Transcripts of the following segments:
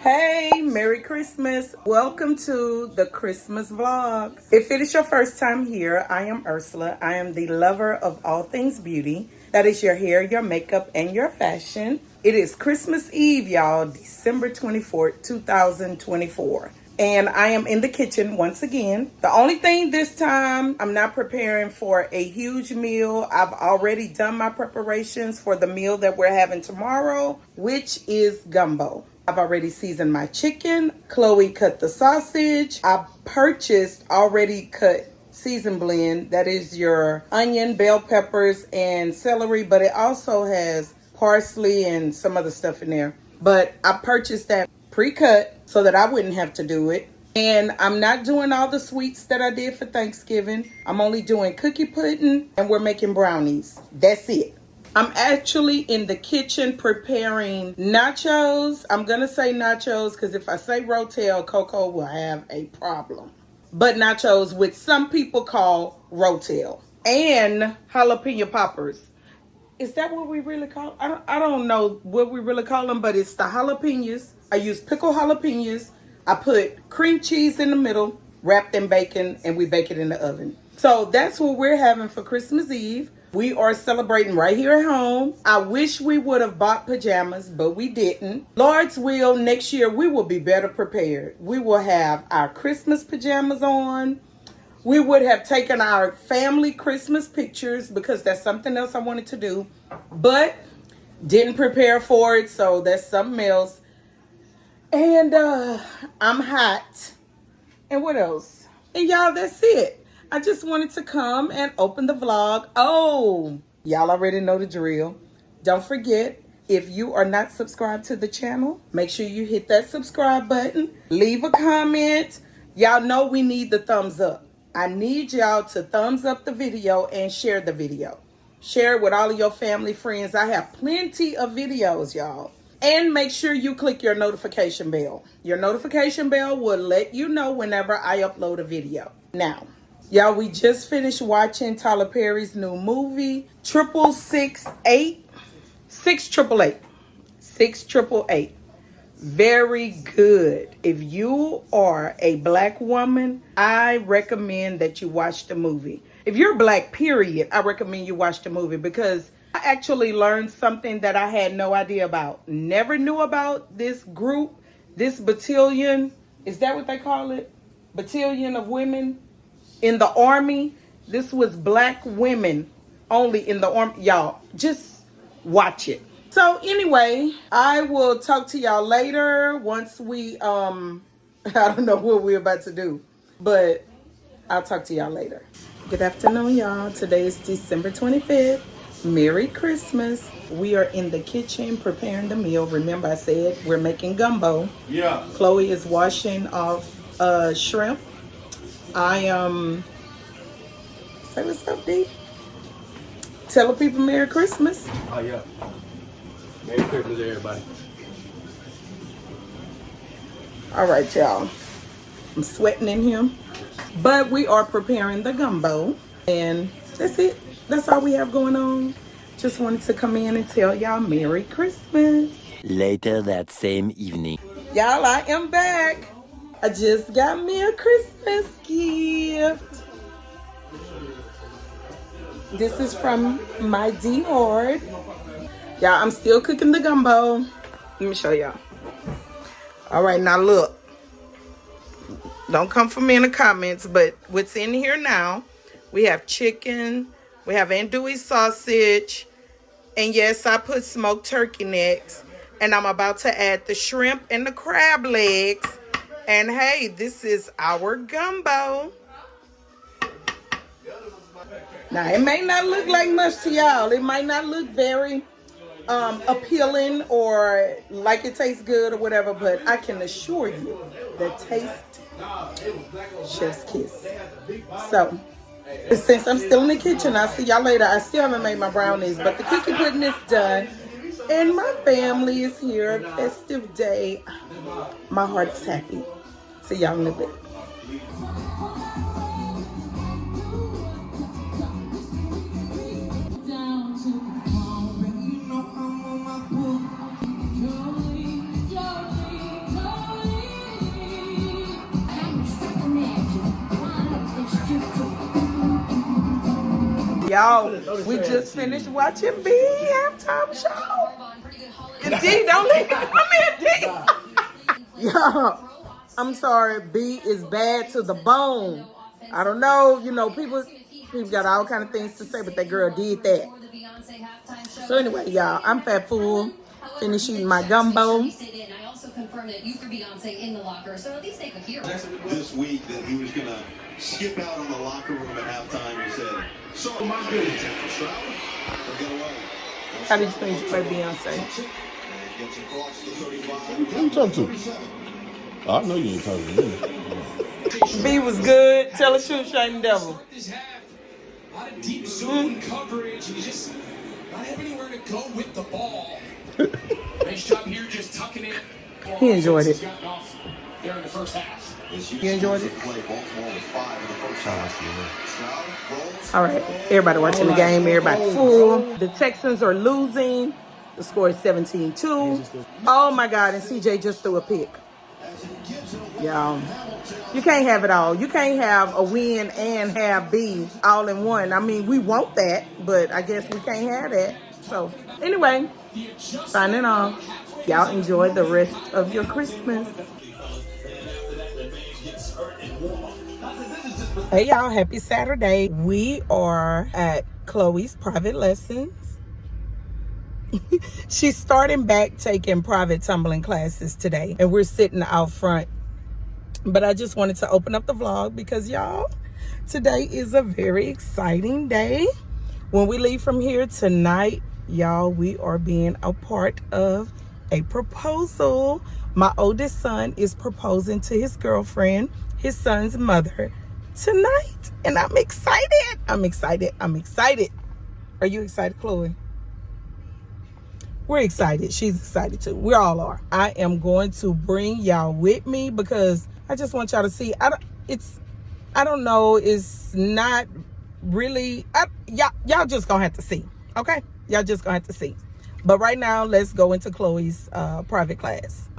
Hey, Merry Christmas. Welcome to the Christmas vlog. If it is your first time here, I am Ursula. I am the lover of all things beauty. That is your hair, your makeup, and your fashion. It is Christmas Eve, y'all, December 24th, 2024. And I am in the kitchen once again. The only thing this time, I'm not preparing for a huge meal. I've already done my preparations for the meal that we're having tomorrow, which is gumbo. I've already seasoned my chicken. Chloe cut the sausage. I purchased already cut season blend. That is your onion, bell peppers, and celery, but it also has parsley and some other stuff in there. But I purchased that pre-cut so that I wouldn't have to do it. And I'm not doing all the sweets that I did for Thanksgiving. I'm only doing cookie pudding and we're making brownies. That's it. I'm actually in the kitchen preparing nachos. I'm going to say nachos because if I say rotel, Coco will have a problem. But nachos, which some people call rotel. And jalapeno poppers. Is that what we really call? I don't know what we really call them, but it's the jalapenos. I use pickled jalapenos. I put cream cheese in the middle, wrapped in bacon, and we bake it in the oven. So that's what we're having for Christmas Eve. We are celebrating right here at home. I wish we would have bought pajamas, but we didn't. Lord's will, next year we will be better prepared. We will have our Christmas pajamas on. We would have taken our family Christmas pictures because that's something else I wanted to do, but didn't prepare for it, so that's something else. And I'm hot. And what else? And y'all, that's it. I just wanted to come and open the vlog. Oh, y'all already know the drill. Don't forget, if you are not subscribed to the channel, make sure you hit that subscribe button. Leave a comment. Y'all know we need the thumbs up. I need y'all to thumbs up the video and share the video. Share it with all of your family, friends. I have plenty of videos, y'all. And make sure you click your notification bell. Your notification bell will let you know whenever I upload a video. Now, y'all, we just finished watching Tyler Perry's new movie, 688. 688. Very good. If you are a black woman, I recommend that you watch the movie. If you're black, period, I recommend you watch the movie because I actually learned something that I had no idea about. Never knew about this group, this battalion. Is that what they call it? Battalion of women in the army. This was black women only in the army. Y'all, just watch it. So anyway, I will talk to y'all later once we, I don't know what we're about to do, but I'll talk to y'all later. Good afternoon, y'all. Today is December 25th. Merry Christmas. We are in the kitchen preparing the meal. Remember I said we're making gumbo. Yeah. Chloe is washing off shrimp. I say what's up, D. Tell the people Merry Christmas. Oh, yeah. Merry Christmas, everybody. All right, y'all. I'm sweating in here. But we are preparing the gumbo. And that's it. That's all we have going on. Just wanted to come in and tell y'all Merry Christmas. Later that same evening. Y'all, I am back. I just got me a Christmas gift. This is from my D-Hard. Y'all, I'm still cooking the gumbo. Let me show y'all. All right, now look. Don't come for me in the comments, but what's in here now, we have chicken, we have andouille sausage, and yes, I put smoked turkey necks, and I'm about to add the shrimp and the crab legs. And hey, this is our gumbo. Now, it may not look like much to y'all. It might not look very appealing or like it tastes good or whatever, but I can assure you the taste, chef's kiss. So, since I'm still in the kitchen, I'll see y'all later. I still haven't made my brownies, but the cookie pudding is done. And my family is here. Festive day. My heart is happy. See y'all in a bit. Y'all, we just finished watching B halftime show. And D, don't leave. Come here, D. Y'all, I'm sorry. B is bad to the bone. I don't know. You know, people got all kind of things to say, but that girl did that. So anyway, y'all, I'm fat full. Finish eating my gumbo. Confirmed that you were Beyonce in the locker, so at least they could hear this week that he was gonna skip out on the locker room at halftime. He said, "So my good How did you enjoy Beyonce? Who you talking to? Oh, I know you ain't talking to me. B was good. Tell the truth, shame the devil. A lot of deep zone coverage. You just not have anywhere to go with the ball. Nice job here, just tucking it. He enjoyed it. There in the first half. You enjoyed it? All right. Everybody watching the game. Everybody full. The Texans are losing. The score is 17-2. Oh, my God. And CJ just threw a pick. Y'all, you can't have it all. You can't have a win and have B all in one. I mean, we want that, but I guess we can't have that. So, anyway, signing off. Y'all enjoy the rest of your Christmas. Hey, y'all. Happy Saturday. We are at Chloe's private lessons. She's starting back taking private tumbling classes today, and we're sitting out front. But I just wanted to open up the vlog because, y'all, today is a very exciting day. When we leave from here tonight, y'all, we are being a part of a proposal. My oldest son is proposing to his girlfriend, his son's mother, tonight. And I'm excited. I'm excited. I'm excited. Are you excited, Chloe? We're excited. She's excited too. We all are. I am going to bring y'all with me because I just want y'all to see. I don't know. It's not really. Y'all just gonna have to see. Okay? Y'all just gonna have to see. But right now, let's go into Chloe's private class.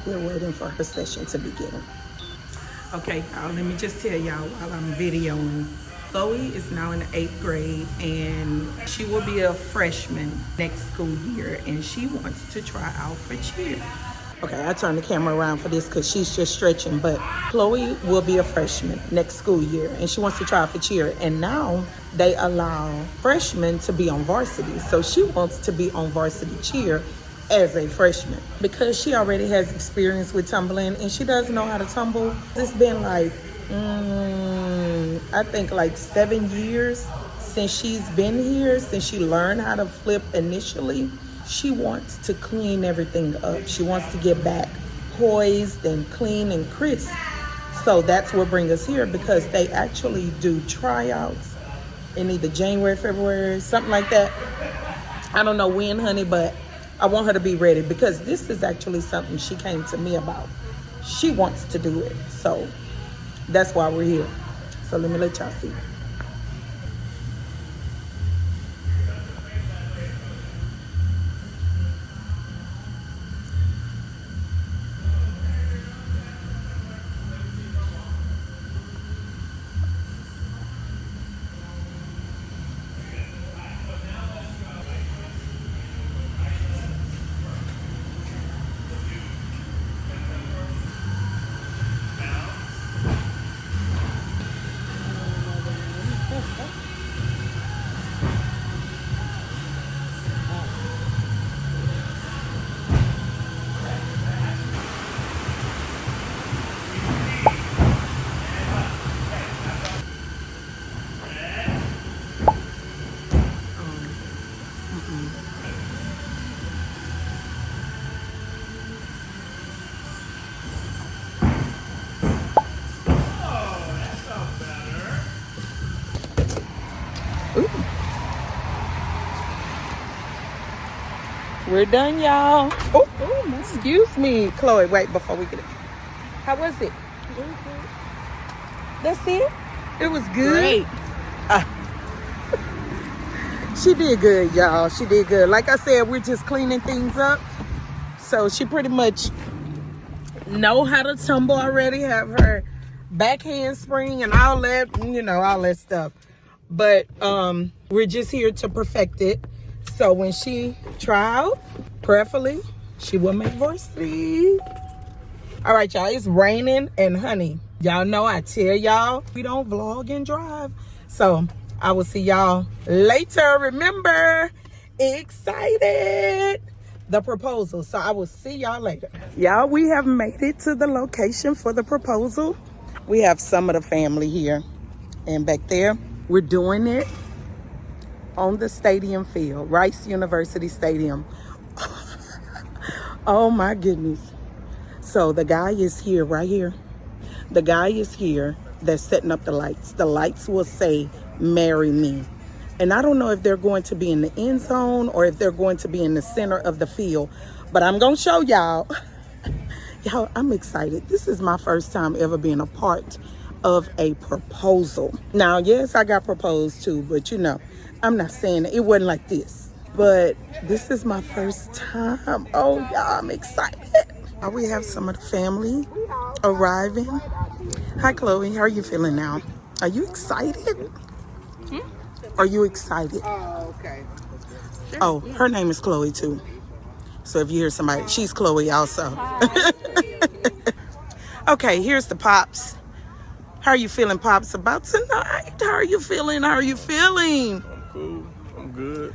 We're waiting for her session to begin. Okay, y'all, let me just tell y'all while I'm videoing. Chloe is now in the 8th grade and she will be a freshman next school year, and she wants to try out for cheer. Okay, I turned the camera around for this because she's just stretching, but Chloe will be a freshman next school year and she wants to try out for cheer. And now they allow freshmen to be on varsity. So she wants to be on varsity cheer as a freshman because she already has experience with tumbling and she does know how to tumble. It's been like I think like 7 years since she's been here, since she learned how to flip initially. She wants to clean everything up. She wants to get back poised and clean and crisp. So that's what brings us here, because they actually do tryouts in either January, February, something like that. I don't know when, honey, but I want her to be ready because this is actually something she came to me about. She wants to do it. So that's why we're here. So let me let y'all see. We're done, y'all. Oh, excuse me, Chloe. Wait, before we get it. How was it? That's it? It was good? Great. She did good, y'all. She did good. Like I said, we're just cleaning things up. So she pretty much know how to tumble already, have her back handspring and all that, you know, all that stuff. But we're just here to perfect it. So when she try out, prayerfully, she will make varsity. All right, y'all, it's raining and honey. Y'all know I tell y'all we don't vlog and drive. So I will see y'all later. Remember, excited. The proposal. So I will see y'all later. Y'all, we have made it to the location for the proposal. We have some of the family here. And back there, we're doing it on the stadium field, Rice University Stadium. Oh my goodness. So the guy is here, right here. The guy is here that's setting up the lights. The lights will say, "Marry me." And I don't know if they're going to be in the end zone or if they're going to be in the center of the field. But I'm going to show y'all. Y'all, I'm excited. This is my first time ever being a part of a proposal. Now, yes, I got proposed to, but you know, I'm not saying it wasn't like this. But this is my first time. Oh, y'all, I'm excited. We have some of the family arriving. Hi, Chloe. How are you feeling now? Are you excited? Are you excited? Oh, okay. Oh, her name is Chloe too. So if you hear somebody, she's Chloe also. Okay, here's the Pops. How are you feeling, Pops, about tonight? How are you feeling? How are you feeling? I'm cool. I'm good.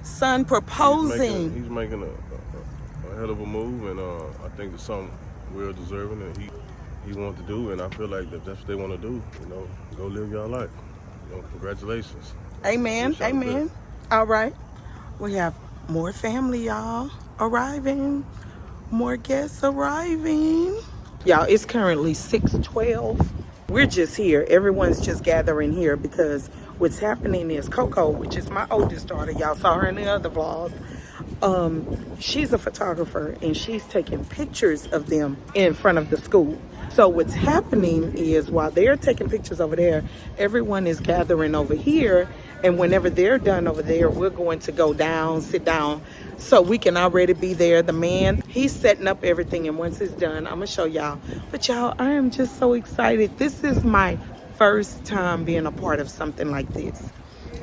Son proposing. He's making a hell of a move, and I think it's something well deserving that he wants to do, and I feel like that's what they want to do. You know, go live your life. You know, congratulations. Amen. Amen. All right. We have more family, y'all, arriving. More guests arriving. Y'all, it's currently 6:12. We're just here. Everyone's just gathering here because what's happening is Coco, which is my oldest daughter, y'all saw her in the other vlog. She's a photographer and she's taking pictures of them in front of the school. So what's happening is while they're taking pictures over there, everyone is gathering over here. And whenever they're done over there, we're going to go down, sit down, so we can already be there. The man, he's setting up everything. And once it's done, I'm going to show y'all. But y'all, I am just so excited. This is my first time being a part of something like this.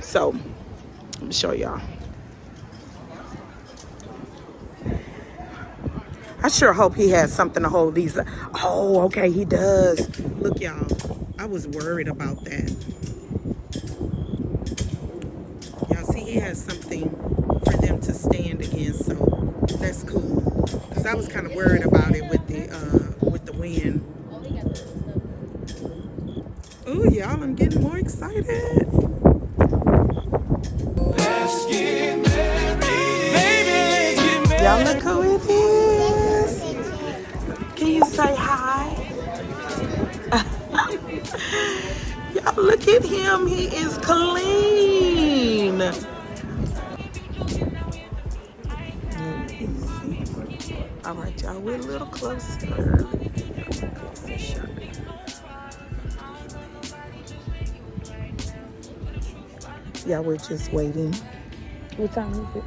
So, let me show y'all. I sure hope he has something to hold these. Oh, okay, he does. Look, y'all, I was worried about that. Y'all see, he has something for them to stand against, so that's cool. Because I was kind of worried about it with the wind. Oh, y'all, I'm getting more excited. Let's get married. Baby, let's get married. Y'all look who it is. Can you say hi? Y'all look at him. He is clean. All right, y'all, we're a little closer. Yeah, we're just waiting. What time is it?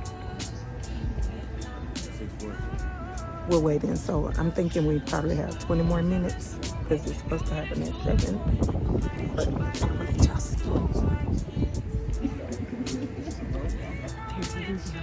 We're waiting, so I'm thinking we probably have 20 more minutes because it's supposed to happen at 7. But I'm gonna just. There's a video.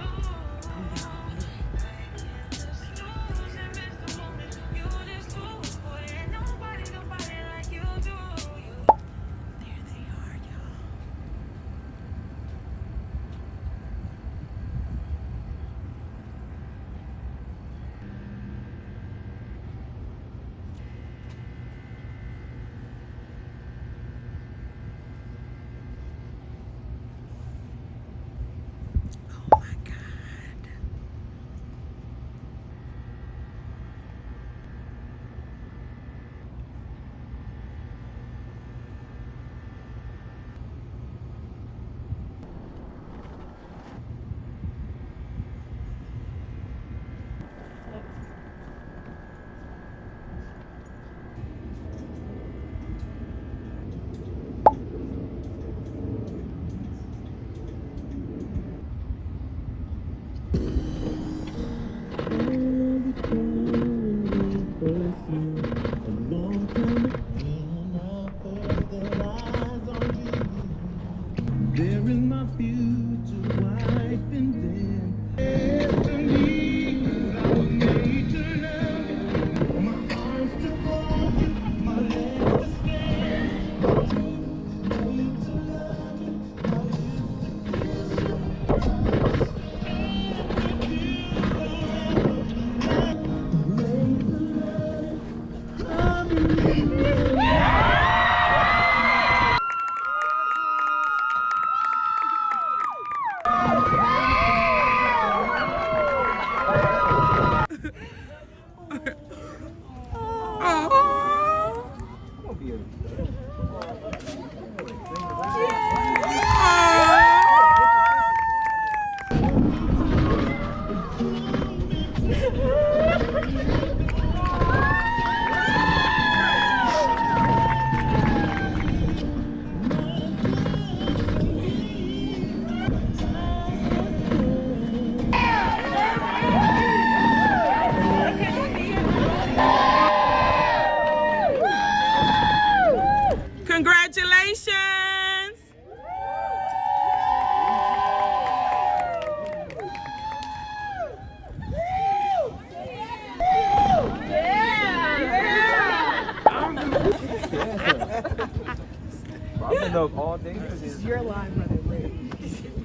live up all day for this. You're live, brother.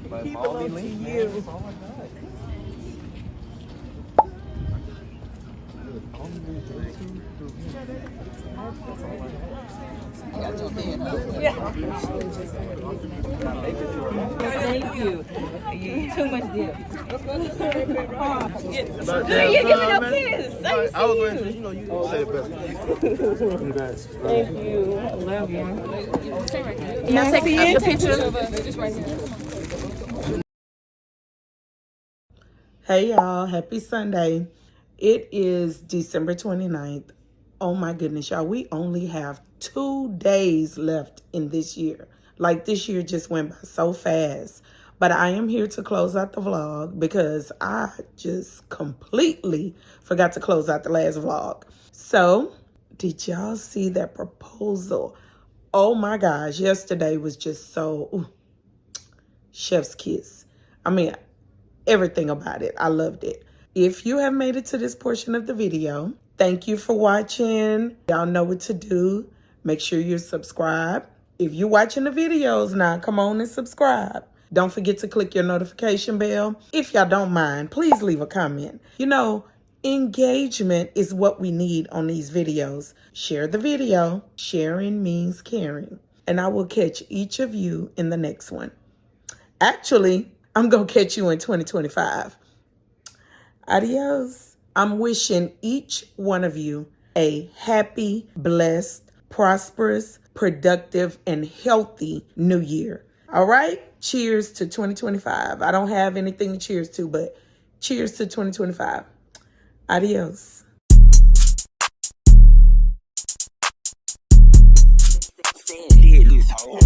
But He Molly belongs to Lee, you. man, oh my God. Thank you. Too much dip. About You're giving time, no man. kiss. I was waiting for you know you say it best. Thank you. I love you. Can I take a picture? Hey y'all, happy Sunday. It is December 29th. Oh my goodness, y'all, we only have 2 days left in this year. Like, this year just went by so fast. But I am here to close out the vlog because I just completely forgot to close out the last vlog. So, did y'all see that proposal? Oh my gosh, yesterday was just so chef's kiss. I mean, everything about it. I loved it. If you have made it to this portion of the video, thank you for watching. Y'all know what to do. Make sure you're subscribed. If you're watching the videos now, come on and subscribe. Don't forget to click your notification bell. If y'all don't mind, please leave a comment. You know, engagement is what we need on these videos. Share the video. Sharing means caring. And I will catch each of you in the next one. Actually, I'm going to catch you in 2025. Adios. I'm wishing each one of you a happy, blessed, prosperous, productive, and healthy new year. All right? Cheers to 2025. I don't have anything to cheers to, but cheers to 2025. Adios.